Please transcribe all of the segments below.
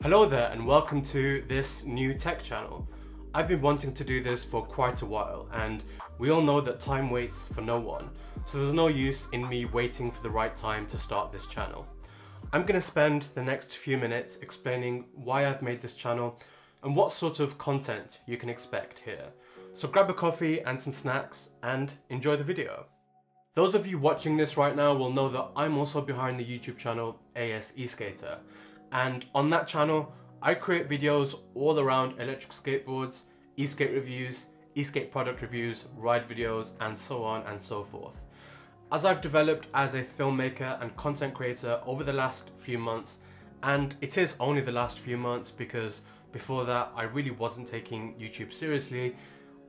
Hello there and welcome to this new tech channel. I've been wanting to do this for quite a while and we all know that time waits for no one, so there's no use in me waiting for the right time to start this channel. I'm going to spend the next few minutes explaining why I've made this channel and what sort of content you can expect here. So grab a coffee and some snacks and enjoy the video. Those of you watching this right now will know that I'm also behind the YouTube channel AS Eskater. And on that channel, I create videos all around electric skateboards, e-skate reviews, e-skate product reviews, ride videos, and so on and so forth. As I've developed as a filmmaker and content creator over the last few months, and it is only the last few months because before that I really wasn't taking YouTube seriously,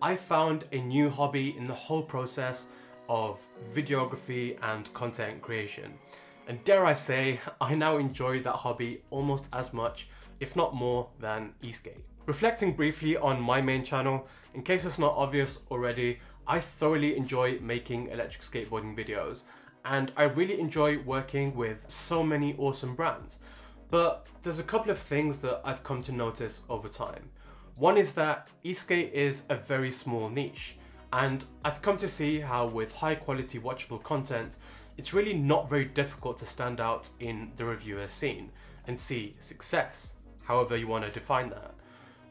I found a new hobby in the whole process of videography and content creation. And dare I say, I now enjoy that hobby almost as much, if not more, than e-skate. Reflecting briefly on my main channel, in case it's not obvious already, I thoroughly enjoy making electric skateboarding videos, and I really enjoy working with so many awesome brands. But there's a couple of things that I've come to notice over time. One is that e-skate is a very small niche, and I've come to see how with high quality watchable content, it's really not very difficult to stand out in the reviewer scene and see success, however you want to define that.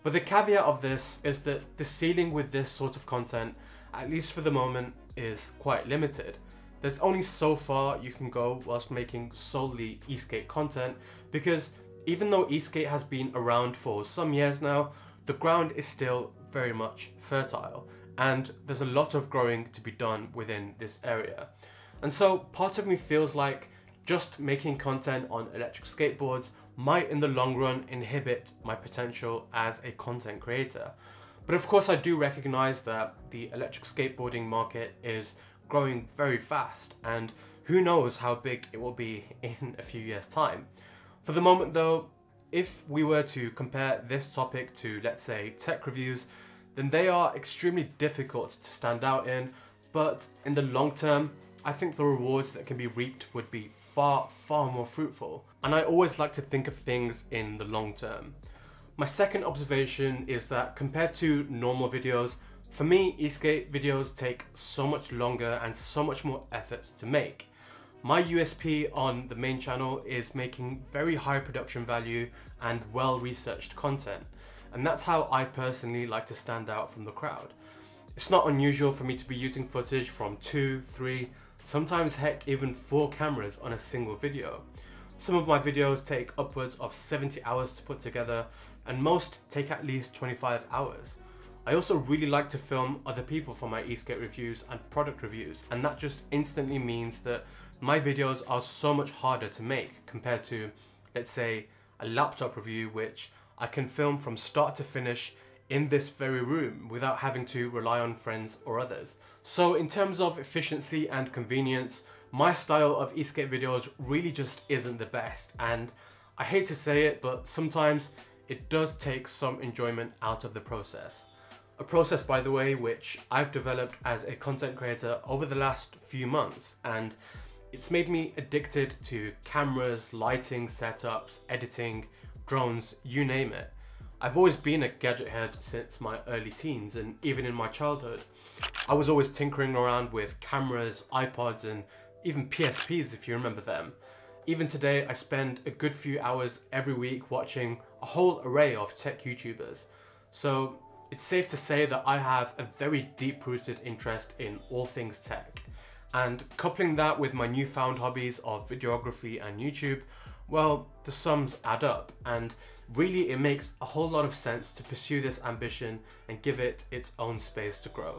But the caveat of this is that the ceiling with this sort of content, at least for the moment, is quite limited. There's only so far you can go whilst making solely e-skate content, because even though e-skate has been around for some years now, the ground is still very much fertile, and there's a lot of growing to be done within this area. And so part of me feels like just making content on electric skateboards might in the long run inhibit my potential as a content creator. But of course I do recognize that the electric skateboarding market is growing very fast, and who knows how big it will be in a few years' time. For the moment though, if we were to compare this topic to, let's say, tech reviews, then they are extremely difficult to stand out in, but in the long term, I think the rewards that can be reaped would be far more fruitful. And I always like to think of things in the long term. My second observation is that compared to normal videos, for me, e-skate videos take so much longer and so much more efforts to make. My USP on the main channel is making very high production value and well-researched content. And that's how I personally like to stand out from the crowd. It's not unusual for me to be using footage from 2, 3, sometimes heck even 4 cameras on a single video. Some of my videos take upwards of 70 hours to put together, and most take at least 25 hours. I also really like to film other people for my e-skate reviews and product reviews, and that just instantly means that my videos are so much harder to make compared to, let's say, a laptop review which I can film from start to finish in this very room without having to rely on friends or others. So in terms of efficiency and convenience, my style of e-skate videos really just isn't the best, and I hate to say it, but sometimes it does take some enjoyment out of the process. A process, by the way, which I've developed as a content creator over the last few months, and it's made me addicted to cameras, lighting, setups, editing, drones, you name it. I've always been a gadget head since my early teens, and even in my childhood. I was always tinkering around with cameras, iPods, and even PSPs if you remember them. Even today, I spend a good few hours every week watching a whole array of tech YouTubers. So it's safe to say that I have a very deep-rooted interest in all things tech. And coupling that with my newfound hobbies of videography and YouTube, well, the sums add up, and really it makes a whole lot of sense to pursue this ambition and give it its own space to grow.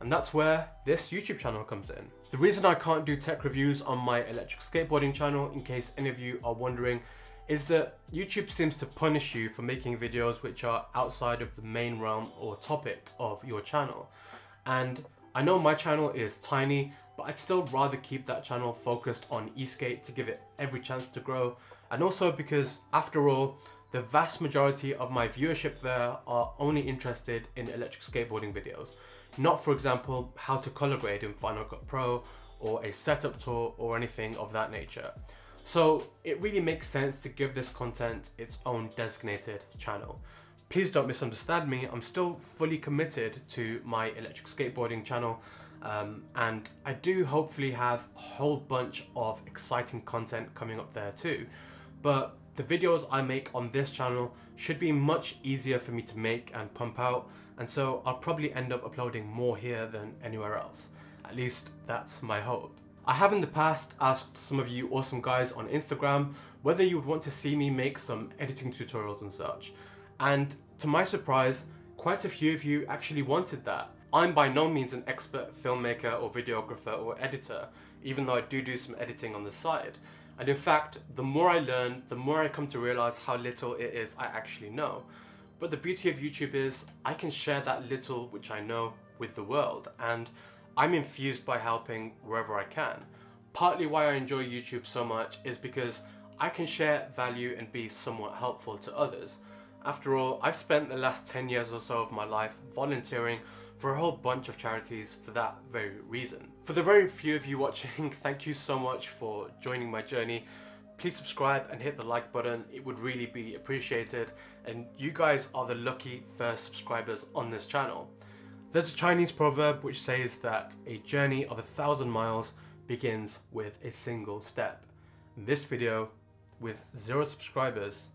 And that's where this YouTube channel comes in. The reason I can't do tech reviews on my electric skateboarding channel, in case any of you are wondering, is that YouTube seems to punish you for making videos which are outside of the main realm or topic of your channel. And I know my channel is tiny, but I'd still rather keep that channel focused on e-skate to give it every chance to grow, and also because, after all, the vast majority of my viewership there are only interested in electric skateboarding videos, not, for example, how to color grade in Final Cut Pro or a setup tour or anything of that nature. So it really makes sense to give this content its own designated channel. Please don't misunderstand me, I'm still fully committed to my electric skateboarding channel, and I do hopefully have a whole bunch of exciting content coming up there too. But the videos I make on this channel should be much easier for me to make and pump out, and so I'll probably end up uploading more here than anywhere else. At least that's my hope. I have in the past asked some of you awesome guys on Instagram whether you would want to see me make some editing tutorials and such. And to my surprise, quite a few of you actually wanted that. I'm by no means an expert filmmaker or videographer or editor, even though I do some editing on the side. And in fact, the more I learn, the more I come to realize how little it is I actually know. But the beauty of YouTube is I can share that little which I know with the world, and I'm infused by helping wherever I can. Partly why I enjoy YouTube so much is because I can share value and be somewhat helpful to others. After all, I've spent the last 10 years or so of my life volunteering for a whole bunch of charities for that very reason. For the very few of you watching, thank you so much for joining my journey. Please subscribe and hit the like button, it would really be appreciated, and you guys are the lucky first subscribers on this channel. There's a Chinese proverb which says that a journey of 1,000 miles begins with a single step. This video, with 0 subscribers,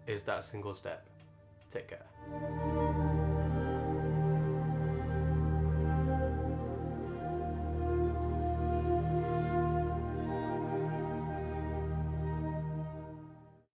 is that single step. Take care.